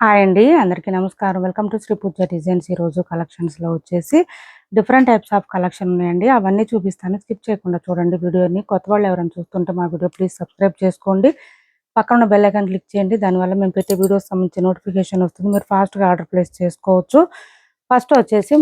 Hi అండి. అందరికీ నమస్కారం. Welcome to Shri Pooja designs. ఈరోజు కలెక్షన్స్‌లో వచ్చేసి డిఫరెంట్ టైప్స్ ఆఫ్ కలెక్షన్ ఉన్నాయండి. అవన్నీ చూపిస్తాను. స్కిప్ చేయకుండా చూడండి వీడియోని. కొత్త వాళ్ళు ఎవరైనా చూస్తుంటే మా వీడియో ప్లీజ్ సబ్స్క్రైబ్ చేసుకోండి. పక్కన ఉన్న బెల్ ఐకాన్ క్లిక్ చేయండి. దానివల్ల మేము పెట్టే వీడియోస్ సంబంధించి నోటిఫికేషన్ వస్తుంది. మీరు ఫాస్ట్‌గా ఆర్డర్ ప్లేస్ చేసుకోవచ్చు. ఫస్ట్ వచ్చేసి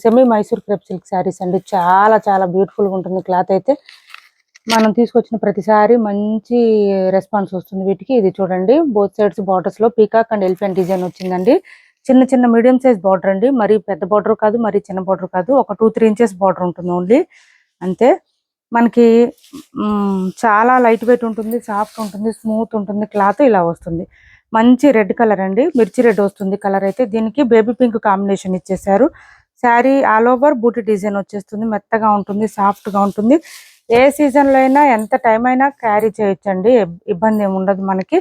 semi Mysore crepe silk saris అండి. చాలా చాలా బ్యూటిఫుల్‌గా ఉంటుంది క్లాత్ అయితే. మనం తీసుకొచ్చిన ప్రతిసారి మంచి రెస్పాన్స్ వస్తుంది వీటికి. ఇది చూడండి, బోత్ సైడ్స్ బార్డర్స్ లో పీకాక్ అండ్ ఎలిఫెంట్ డిజైన్ వచ్చిందండి. చిన్న చిన్న మీడియం సైజ్ బార్డర్ అండి. మరి పెద్ద బార్డర్ కాదు, మరి చిన్న బార్డర్ కాదు. ఒక 2-3 ఇంచెస్ బార్డర్ ఉంటుంది ఓన్లీ, అంతే. మనకి చాలా లైట్ వెయిట్ ఉంటుంది, సాఫ్ట్ ఉంటుంది, స్మూత్ ఉంటుంది. క్లాత్ ఇలా వస్తుంది. మంచి రెడ్ కలర్ అండి, మిర్చి రెడ్ వస్తుంది కలర్ అయితే. దీనికి బేబీ పింక్ కాంబినేషన్ ఇచ్చేసారు. శారీ ఆల్ ఓవర్ బూటీ డిజైన్ వచ్చేస్తుంది. మెత్తగా ఉంటుంది, సాఫ్ట్ గా ఉంటుంది. ఏ సీజన్ లో అయినా ఎంత టైం అయినా క్యారీ చేయొచ్చండి, ఇబ్బంది ఏమి ఉండదు మనకి.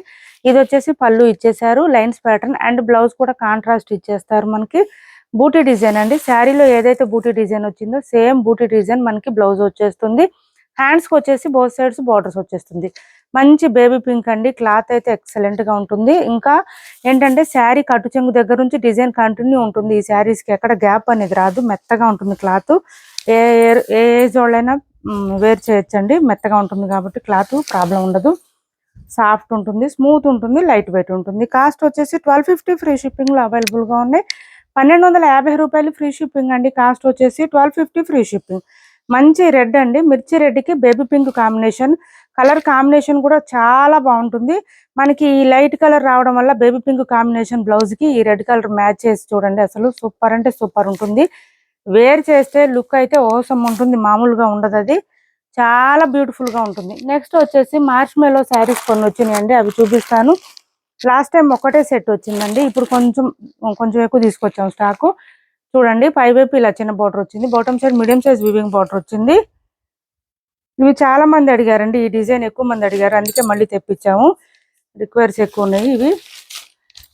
ఇది వచ్చేసి పళ్ళు ఇచ్చేసారు, లైన్స్ ప్యాటర్న్ అండ్ బ్లౌజ్ కూడా కాంట్రాస్ట్ ఇచ్చేస్తారు మనకి. బూటీ డిజైన్ అండి. శారీలో ఏదైతే బూటీ డిజైన్ వచ్చిందో సేమ్ బూటీ డిజైన్ మనకి బ్లౌజ్ వచ్చేస్తుంది. హ్యాండ్స్ కి వచ్చేసి బోత్ సైడ్స్ బార్డర్స్ వచ్చేస్తుంది. మంచి బేబీ పింక్ అండి. క్లాత్ అయితే ఎక్సలెంట్ గా ఉంటుంది. ఇంకా ఏంటంటే శారీ కట్టు చెంగు దగ్గర నుంచి డిజైన్ కంటిన్యూ ఉంటుంది. ఈ శారీస్ కి ఎక్కడ గ్యాప్ అనేది రాదు, మెత్తగా ఉంటుంది క్లాత్. ఏ ఏజ్ వాళ్ళైనా వేర్ చేయొచ్చండి. మెత్తగా ఉంటుంది కాబట్టి క్లాత్ ప్రాబ్లం ఉండదు. సాఫ్ట్ ఉంటుంది, స్మూత్ ఉంటుంది, లైట్ వెయిట్ ఉంటుంది. కాస్ట్ వచ్చేసి 1250 ఫ్రీ షిప్పింగ్ లో అవైలబుల్ గా ఉన్నాయి. 1250 రూపాయలు ఫ్రీ షిప్పింగ్ అండి. కాస్ట్ వచ్చేసి 1250 ఫ్రీ షిప్పింగ్. మంచి రెడ్ అండి, మిర్చి రెడ్ కి baby pink combination. Colour combination కూడా చాలా బాగుంటుంది. మనకి ఈ లైట్ కలర్ రావడం వల్ల బేబీ పింక్ కాంబినేషన్ బ్లౌజ్ కి ఈ రెడ్ కలర్ మ్యాచ్ చేసి చూడండి, అసలు సూపర్ అంటే సూపర్ ఉంటుంది. వేర్ చేస్తే లుక్ అయితే ఓసం ఉంటుంది, మామూలుగా ఉండదు. అది చాలా బ్యూటిఫుల్ గా ఉంటుంది. నెక్స్ట్ వచ్చేసి మార్చ్ మేలో శారీస్ కొన్ని వచ్చినాయండి, అవి చూపిస్తాను. లాస్ట్ టైం ఒకటే సెట్ వచ్చిందండి, ఇప్పుడు కొంచెం ఎక్కువ తీసుకొచ్చాం స్టాకు. చూడండి, పైవైపు ఇలా చిన్న బార్డర్ వచ్చింది, bottom side medium size weaving border వచ్చింది. ఇవి చాలా మంది అడిగారండి, ఈ డిజైన్ ఎక్కువ మంది అడిగారు, అందుకే మళ్ళీ తెప్పించాము. రిక్వైర్స్ ఎక్కువ ఉన్నాయి. ఇవి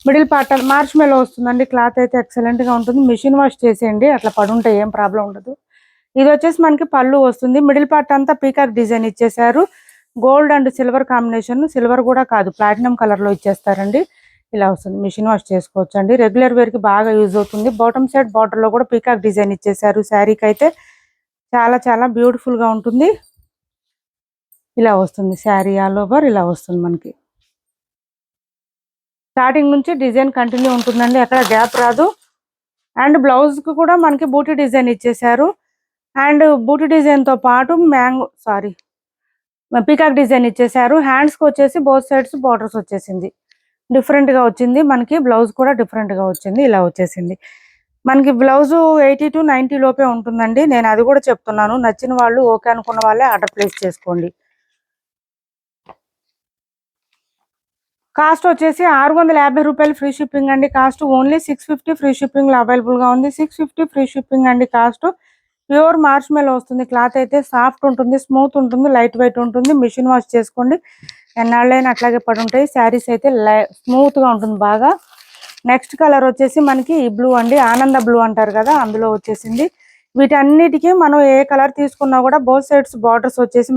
మిడిల్ పార్ట్ మార్చ్ మేలో వస్తుందండి. క్లాత్ అయితే ఎక్సలెంట్ గా ఉంటుంది. మిషన్ వాష్ చేసేయండి, అట్లా పడుంటే ఏం ప్రాబ్లం ఉండదు. ఇది వచ్చేసి మనకి పళ్ళు వస్తుంది. మిడిల్ పార్ట్ అంతా పీకాక్ డిజైన్ ఇచ్చేసారు. Gold and silver combination, silver కూడా కాదు ప్లాటినం కలర్ లో ఇచ్చేస్తారండి. ఇలా వస్తుంది. మిషన్ వాష్ చేసుకోవచ్చు అండి. రెగ్యులర్ వేర్ కి బాగా యూజ్ అవుతుంది. బాటమ్ సైడ్ బార్డర్ లో కూడా పీకాక్ డిజైన్ ఇచ్చేసారు. శారీకి అయితే చాలా చాలా బ్యూటిఫుల్ గా ఉంటుంది. ఇలా వస్తుంది శారీ ఆల్ ఓవర్, ఇలా వస్తుంది మనకి. స్టార్టింగ్ నుంచి డిజైన్ కంటిన్యూ ఉంటుందండి, ఎక్కడ గ్యాప్ రాదు. అండ్ బ్లౌజ్ కు కూడా మనకి బూటీ డిజైన్ ఇచ్చేసారు. అండ్ బూటీ డిజైన్ తో పాటు పీకాక్ డిజైన్ ఇచ్చేసారు. హ్యాండ్స్ కి వచ్చేసి బోత్ సైడ్స్ బార్డర్స్ వచ్చేసింది. డిఫరెంట్ గా వచ్చింది మనకి. బ్లౌజ్ కూడా డిఫరెంట్ గా వచ్చింది, ఇలా వచ్చేసింది మనకి. బ్లౌజ్ 80 to 90 లోపే ఉంటుందండి. నేను అది కూడా చెప్తున్నాను. నచ్చిన వాళ్ళు, ఓకే అనుకున్న వాళ్ళే ఆర్డర్ ప్లేస్ చేసుకోండి. కాస్ట్ వచ్చేసి 650 రూపాయలు ఫ్రీ షిప్పింగ్ అండి. కాస్ట్ ఓన్లీ 650 ఫ్రీ షిప్పింగ్ లో అవైలబుల్ గా ఉంది. 650 ఫ్రీ షిప్పింగ్ అండి. కాస్ట్ ప్యూర్ మార్చ్ మేలో వస్తుంది. క్లాత్ అయితే సాఫ్ట్ ఉంటుంది, స్మూత్ ఉంటుంది, లైట్ వెయిట్ ఉంటుంది. మిషన్ వాష్ చేసుకోండి, ఎన్నాళ్ళైనా అట్లాగే పడి ఉంటాయి. శారీస్ అయితే స్మూత్ గా ఉంటుంది బాగా. నెక్స్ట్ కలర్ వచ్చేసి మనకి ఈ బ్లూ అండి, ఆనంద బ్లూ అంటారు కదా, అందులో వచ్చేసింది. వీటన్నిటికీ మనం ఏ కలర్ తీసుకున్నా కూడా బోత్ సైడ్స్ బార్డర్స్ వచ్చేసి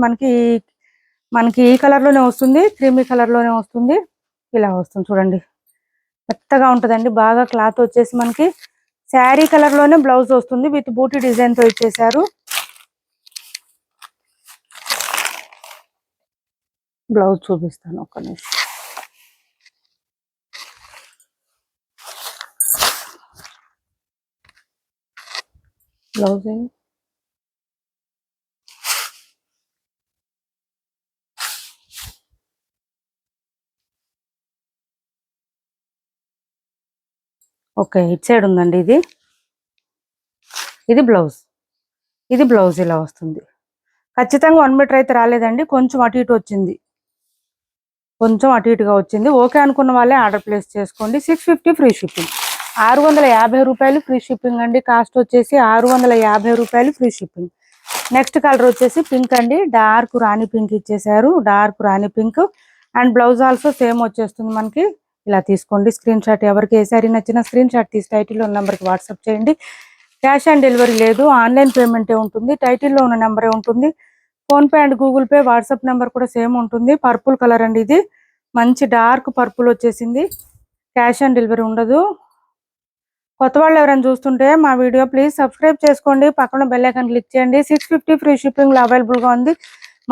మనకి ఈ కలర్ లోనే వస్తుంది, క్రీమీ కలర్ లోనే వస్తుంది. ఇలా వస్తుంది చూడండి, మెత్తగా ఉంటుందండి బాగా. క్లాత్ వచ్చేసి మనకి శారీ కలర్ లోనే బ్లౌజ్ వస్తుంది, విత్ బూటీ డిజైన్ తో ఇచ్చేసారు. బ్లౌజ్ చూపిస్తాను ఒక్క నిమిషం. బ్లౌజ్ ఓకే, ఇట్ సైడ్ ఉందండి. ఇది బ్లౌజ్ ఇలా వస్తుంది. ఖచ్చితంగా 1 మీటర్ అయితే రాలేదండి, కొంచెం అటు ఇటు వచ్చింది, కొంచెం అటు ఇటుగా వచ్చింది. ఓకే అనుకున్న వాళ్ళే ఆర్డర్ ప్లేస్ చేసుకోండి. 650 ఫ్రీ షిప్పింగ్. 650 రూపాయలు ఫ్రీ షిప్పింగ్ అండి. కాస్ట్ వచ్చేసి 650 రూపాయలు ఫ్రీ షిప్పింగ్. నెక్స్ట్ కలర్ వచ్చేసి పింక్ అండి, డార్క్ రాణి పింక్ ఇచ్చేసారు. Dark Rani pink and blouse also same వచ్చేస్తుంది మనకి. ఇలా తీసుకోండి. స్క్రీన్ షాట్, ఎవరికి ఏ సారీ నచ్చినా స్క్రీన్ షాట్ తీసి టైటిల్లో ఉన్న నెంబర్కి వాట్సాప్ చేయండి. క్యాష్ ఆన్ డెలివరీ లేదు, ఆన్లైన్ పేమెంటే ఉంటుంది. టైటిల్లో ఉన్న నెంబరే ఉంటుంది. PhonePe and Google pay, WhatsApp number కూడా సేమ్ ఉంటుంది. పర్పుల్ కలర్ అండి, ఇది మంచి డార్క్ పర్పుల్ వచ్చేసింది. క్యాష్ ఆన్ డెలివరీ ఉండదు. కొత్త వాళ్ళు ఎవరైనా చూస్తుంటే మా వీడియో ప్లీజ్ సబ్స్క్రైబ్ చేసుకోండి, పక్కన బెల్ ఐకాన్ క్లిక్ చేయండి. 650 ఫ్రీ షిప్పింగ్లో అవైలబుల్గా ఉంది.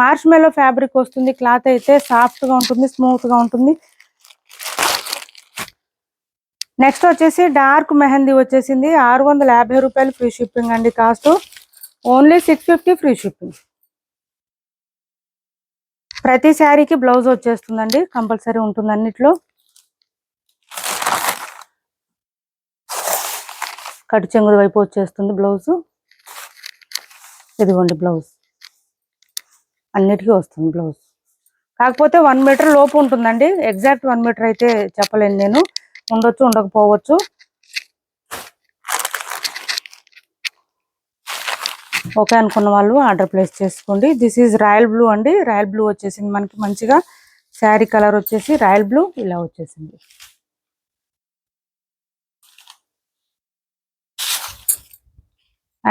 మార్ష్మెల్లో ఫ్యాబ్రిక్ వస్తుంది. క్లాత్ అయితే సాఫ్ట్గా ఉంటుంది, స్మూత్గా ఉంటుంది. నెక్స్ట్ వచ్చేసి డార్క్ మెహందీ వచ్చేసింది. 650 రూపాయలు ఫ్రీ షిప్పింగ్ అండి. Cost only 650 free shipping. ప్రతి శారీకి బ్లౌజ్ వచ్చేస్తుందండి, కంపల్సరీ ఉంటుంది అన్నిట్లో. కటు చెంగుడు వైపు వచ్చేస్తుంది బ్లౌజ్. ఇదిగోండి బ్లౌజ్, అన్నిటికీ వస్తుంది బ్లౌజ్. కాకపోతే 1 మీటర్ లోపు ఉంటుందండి. ఎగ్జాక్ట్ 1 మీటర్ అయితే చెప్పలేను నేను, ఉండొచ్చు ఉండకపోవచ్చు. ఓకే అనుకున్న వాళ్ళు ఆర్డర్ ప్లేస్ చేసుకోండి. దిస్ ఈజ్ రాయల్ బ్లూ అండి. రాయల్ బ్లూ వచ్చేసింది మనకి మంచిగా. శారీ కలర్ వచ్చేసి రాయల్ బ్లూ ఇలా వచ్చేసింది.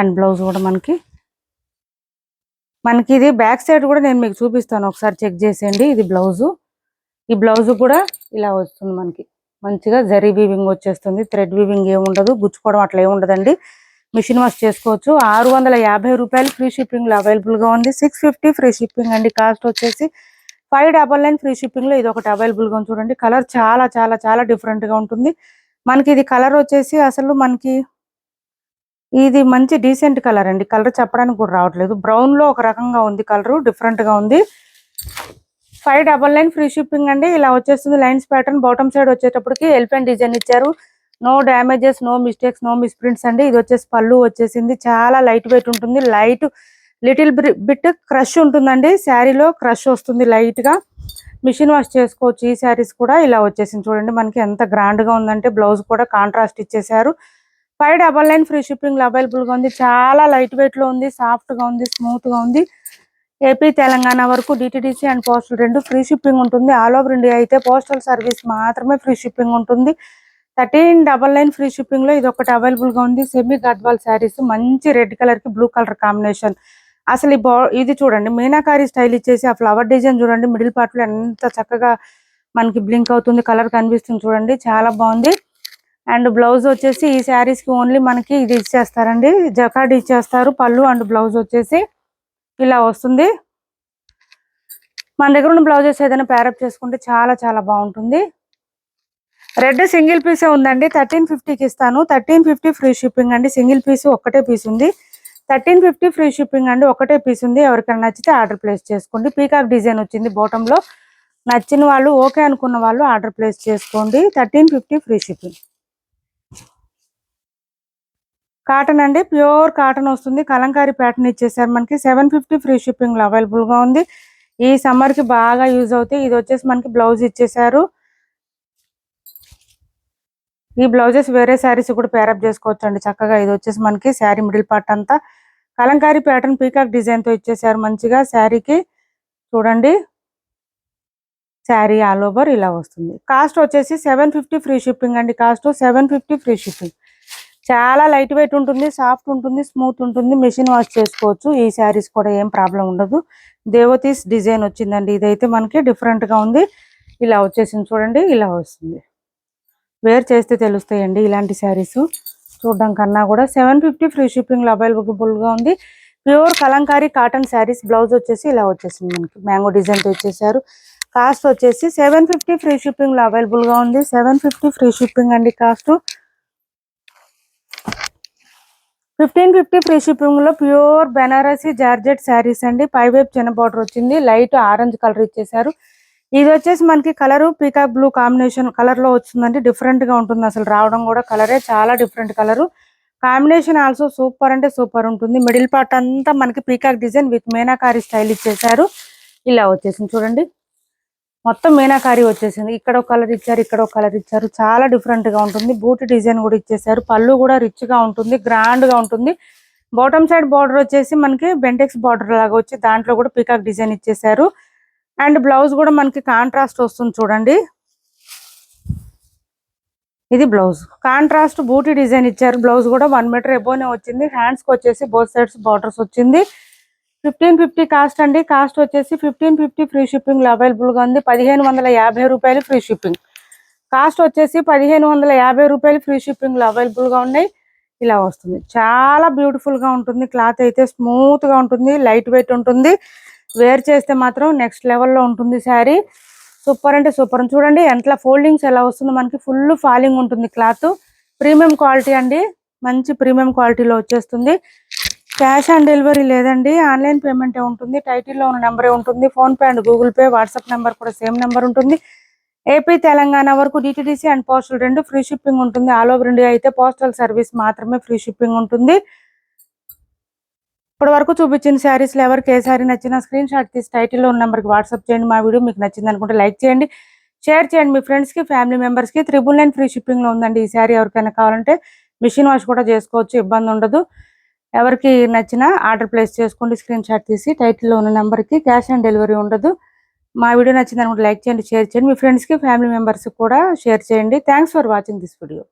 అండ్ బ్లౌజ్ కూడా మనకి ఇది బ్యాక్ సైడ్ కూడా నేను మీకు చూపిస్తాను, ఒకసారి చెక్ చేసేయండి. ఇది బ్లౌజు. ఈ బ్లౌజ్ కూడా ఇలా వస్తుంది మనకి మంచిగా. జరీ వీవింగ్ వచ్చేస్తుంది, థ్రెడ్ వీవింగ్ ఏముండదు, గుచ్చుకోవడం అట్లా ఏముండదండి. మిషన్ వాష్ చేసుకోవచ్చు. 650 రూపాయలు ఫ్రీ షిప్పింగ్లో అవైలబుల్గా ఉంది. 650 ఫ్రీ షిప్పింగ్ అండి. కాస్ట్ వచ్చేసి 599 ఫ్రీ షిప్పింగ్లో ఇది ఒకటి అవైలబుల్గా ఉంది. చూడండి కలర్ చాలా చాలా చాలా డిఫరెంట్గా ఉంటుంది మనకి. ఇది కలర్ వచ్చేసి అసలు మనకి ఇది మంచి డీసెంట్ కలర్ అండి. కలర్ చెప్పడానికి కూడా రావట్లేదు. బ్రౌన్లో ఒక రకంగా ఉంది కలర్, డిఫరెంట్గా ఉంది. 599 ఫ్రీ షిప్పింగ్ అండి. ఇలా వచ్చేస్తుంది లైన్స్ ప్యాటర్న్. బాటమ్ సైడ్ వచ్చేటప్పటికి ఎలిఫెంట్ డిజైన్ ఇచ్చారు. No damages, no mistakes, no misprints అండి. ఇది వచ్చేసి పళ్ళు వచ్చేసింది. చాలా లైట్ వెయిట్ ఉంటుంది. లైట్ లిటిల్ బిట్ క్రష్ ఉంటుందండి. శారీలో క్రష్ వస్తుంది లైట్ గా. మిషన్ వాష్ చేసుకోవచ్చు. ఈ శారీస్ కూడా ఇలా వచ్చేసింది. చూడండి మనకి ఎంత గ్రాండ్ గా ఉందంటే. బ్లౌజ్ కూడా కాంట్రాస్ట్ ఇచ్చేసారు. 599 ఫ్రీ షిప్పింగ్ లో అవైలబుల్ గా ఉంది. చాలా లైట్ వెయిట్ లో ఉంది, సాఫ్ట్ గా ఉంది, స్మూత్ గా ఉంది. ఏపీ తెలంగాణ వరకు డిటిడిసి అండ్ పోస్టల్ రెండు ఫ్రీ షిప్పింగ్ ఉంటుంది. ఆల్ ఓవర్ ఇండియా అయితే పోస్టల్ సర్వీస్ మాత్రమే ఫ్రీ షిప్పింగ్ ఉంటుంది. 1399 ఫ్రీ షిప్పింగ్ లో ఇది ఒకటి అవైలబుల్ గా ఉంది. సెమీ గద్వాల్ శారీస్, మంచి రెడ్ కలర్ కి బ్లూ కలర్ కాంబినేషన్. అసలు ఇది చూడండి మీనాకారి స్టైల్ ఇచ్చేసి ఆ ఫ్లవర్ డిజైన్ చూడండి మిడిల్ పార్ట్ లో ఎంత చక్కగా మనకి బ్లింక్ అవుతుంది, కలర్ కనిపిస్తుంది చూడండి, చాలా బాగుంది. అండ్ బ్లౌజ్ వచ్చేసి ఈ శారీస్ కి ఓన్లీ మనకి ఇది ఇచ్చేస్తారండి, జకార్డ్ ఇచ్చేస్తారు. పళ్ళు అండ్ బ్లౌజ్ వచ్చేసి ఇలా వస్తుంది. మన దగ్గర ఉన్న బ్లౌజెస్ ఏదైనా ప్యారప్ చేసుకుంటే చాలా చాలా బాగుంటుంది. రెడ్ సింగిల్ పీసే ఉందండి. 1350కి ఇస్తాను. 1350 ఫ్రీ షిప్పింగ్ అండి. సింగిల్ పీస్ ఒక్కటే పీస్ ఉంది. 1350 ఫ్రీ షిప్పింగ్ అండి. ఒకటే పీస్ ఉంది. ఎవరికైనా నచ్చితే ఆర్డర్ ప్లేస్ చేసుకోండి. పీకాక్ డిజైన్ వచ్చింది బాటమ్ లో. నచ్చిన వాళ్ళు, ఓకే అనుకున్న వాళ్ళు ఆర్డర్ ప్లేస్ చేసుకోండి. 1350 ఫ్రీ షిప్పింగ్. కాటన్ అండి, ప్యూర్ కాటన్ వస్తుంది. కలంకారీ ప్యాటర్న్ ఇచ్చేసారు మనకి. 750 ఫ్రీ షిప్పింగ్ లో అవైలబుల్ గా ఉంది. ఈ సమ్మర్ కి బాగా యూజ్ అవుతాయి. ఇది వచ్చేసి మనకి బ్లౌజ్ ఇచ్చేసారు. ఈ బ్లౌజెస్ వేరే శారీస్ కూడా పేరప్ చేసుకోవచ్చు అండి చక్కగా. ఇది వచ్చేసి మనకి శారీ మిడిల్ పార్ట్ అంతా కలంకారీ ప్యాటర్న్ పీకాక్ డిజైన్ తో ఇచ్చేసారు మంచిగా. శారీకి చూడండి, శారీ ఆల్ ఓవర్ ఇలా వస్తుంది. కాస్ట్ వచ్చేసి 750 ఫ్రీ షిప్పింగ్ అండి. Cost 750 free shipping. చాలా లైట్ వెయిట్ ఉంటుంది, సాఫ్ట్ ఉంటుంది, స్మూత్ ఉంటుంది. మెషిన్ వాష్ చేసుకోవచ్చు. ఈ శారీస్ కూడా ఏం ప్రాబ్లం ఉండదు. దేవతీస్ డిజైన్ వచ్చిందండి. ఇదైతే మనకి డిఫరెంట్ గా ఉంది. ఇలా వచ్చేసింది చూడండి, ఇలా వస్తుంది. వేర్ చేస్తే తెలుస్తాయండి ఇలాంటి శారీస్ చూడడం కన్నా కూడా. 750 ఫ్రీ షిప్పింగ్ లో అవైలబుల్ గా ఉంది. Pure Kalamkari cotton saris. Blouse వచ్చేసి ఇలా వచ్చేసింది మనకి, మ్యాంగో డిజైన్ తో ఇచ్చేసారు. కాస్ట్ వచ్చేసి 750 ఫ్రీ షిప్పింగ్ లో అవైలబుల్ గా ఉంది. 750 ఫ్రీ షిప్పింగ్ అండి. కాస్ట్ 1550 ఫ్రీ షిప్పింగ్ లో ప్యూర్ బెనారసీ జార్జెట్ శారీస్ అండి. పై వైపు చిన్న బార్డర్ వచ్చింది, లైట్ ఆరెంజ్ కలర్ ఇచ్చేసారు. ఇది వచ్చేసి మనకి colour peacock blue combination colour లో వచ్చిందండి. డిఫరెంట్ గా ఉంటుంది అసలు రావడం కూడా. కలరే చాలా different colour combination. Also super అంటే సూపర్ ఉంటుంది. మిడిల్ పార్ట్ అంతా మనకి peacock design with meenakari style ఇచ్చేసారు. ఇలా వచ్చేసింది చూడండి, మొత్తం మీనాకారి వచ్చేసింది. ఇక్కడ ఒక కలర్ ఇచ్చారు, ఇక్కడ ఒక కలర్ ఇచ్చారు. చాలా డిఫరెంట్ గా ఉంటుంది. బూటీ డిజైన్ కూడా ఇచ్చేసారు. పళ్ళు కూడా రిచ్ గా ఉంటుంది, గ్రాండ్ గా ఉంటుంది. బాటమ్ సైడ్ బార్డర్ వచ్చేసి మనకి బెంటెక్స్ బార్డర్ లాగా వచ్చి దాంట్లో కూడా పీకాక్ డిజైన్ ఇచ్చేసారు. అండ్ బ్లౌజ్ కూడా మనకి కాంట్రాస్ట్ వస్తుంది చూడండి. ఇది బ్లౌజ్ కాంట్రాస్ట్ బూటీ డిజైన్ ఇచ్చారు. బ్లౌజ్ కూడా 1 మీటర్ ఎబోనే వచ్చింది. హ్యాండ్స్ కి వచ్చేసి బోత్ సైడ్స్ బార్డర్స్ వచ్చింది. 1550 కాస్ట్ అండి. కాస్ట్ వచ్చేసి 1550 ఫ్రీ షిప్పింగ్ లో అవైలబుల్ గా ఉంది. 1550 రూపాయలు ఫ్రీ షిప్పింగ్. కాస్ట్ వచ్చేసి 1550 రూపాయలు, ఫ్రీ షిప్పింగ్ లో అవైలబుల్ గా ఉన్నాయి. ఇలా వస్తుంది, చాలా బ్యూటిఫుల్ గా ఉంటుంది. క్లాత్ అయితే స్మూత్ గా ఉంటుంది, లైట్ వెయిట్ ఉంటుంది. వేర్ చేస్తే మాత్రం నెక్స్ట్ లెవెల్లో ఉంటుంది శారీ. సూపర్ అంటే సూపర్. చూడండి ఎంత ఫోల్డింగ్స్ ఎలా వస్తుందో, మనకి ఫుల్ ఫాలింగ్ ఉంటుంది. క్లాత్ ప్రీమియం క్వాలిటీ అండి, మంచి ప్రీమియం క్వాలిటీలో వచ్చేస్తుంది. క్యాష్ ఆన్ డెలివరీ లేదండి, ఆన్లైన్ పేమెంటే ఉంటుంది. టైటిల్లో ఉన్న నెంబరే ఉంటుంది. Phone pay and Google pay, WhatsApp number కూడా సేమ్ నెంబర్ ఉంటుంది. ఏపీ తెలంగాణ వరకు DTDC and postal 2 free shipping ఉంటుంది. ఆల్ ఓవర్ ఇండియా అయితే పోస్టల్ సర్వీస్ మాత్రమే ఫ్రీ షిప్పింగ్ ఉంటుంది. ఇప్పటి వరకు చూపించిన శారీస్లో ఎవరికి ఏ శారీ నచ్చినా స్క్రీన్ షాట్ తీసి టైటిల్లో ఉన్న నెంబర్కి వాట్సాప్ చేయండి. మా వీడియో మీకు నచ్చింది అనుకుంటే లైక్ చేయండి, షేర్ చేయండి మీ ఫ్రెండ్స్కి, ఫ్యామిలీ మెంబర్స్కి. 999 ఫ్రీ షిప్పింగ్లో ఉందండి ఈ శారీ. ఎవరికైనా కావాలంటే మిషన్ వాష్ కూడా చేసుకోవచ్చు, ఇబ్బంది ఉండదు. ఎవరికి నచ్చినా ఆర్డర్ ప్లేస్ చేసుకోండి, స్క్రీన్ షాట్ తీసి టైటిల్లో ఉన్న నెంబర్కి. క్యాష్ ఆన్ డెలివరీ ఉండదు. మా వీడియో నచ్చింది అనుకుంటే లైక్ చేయండి, షేర్ చేయండి మీ ఫ్రెండ్స్కి, ఫ్యామిలీ మెంబర్స్కి కూడా షేర్ చేయండి. Thanks for watching this video.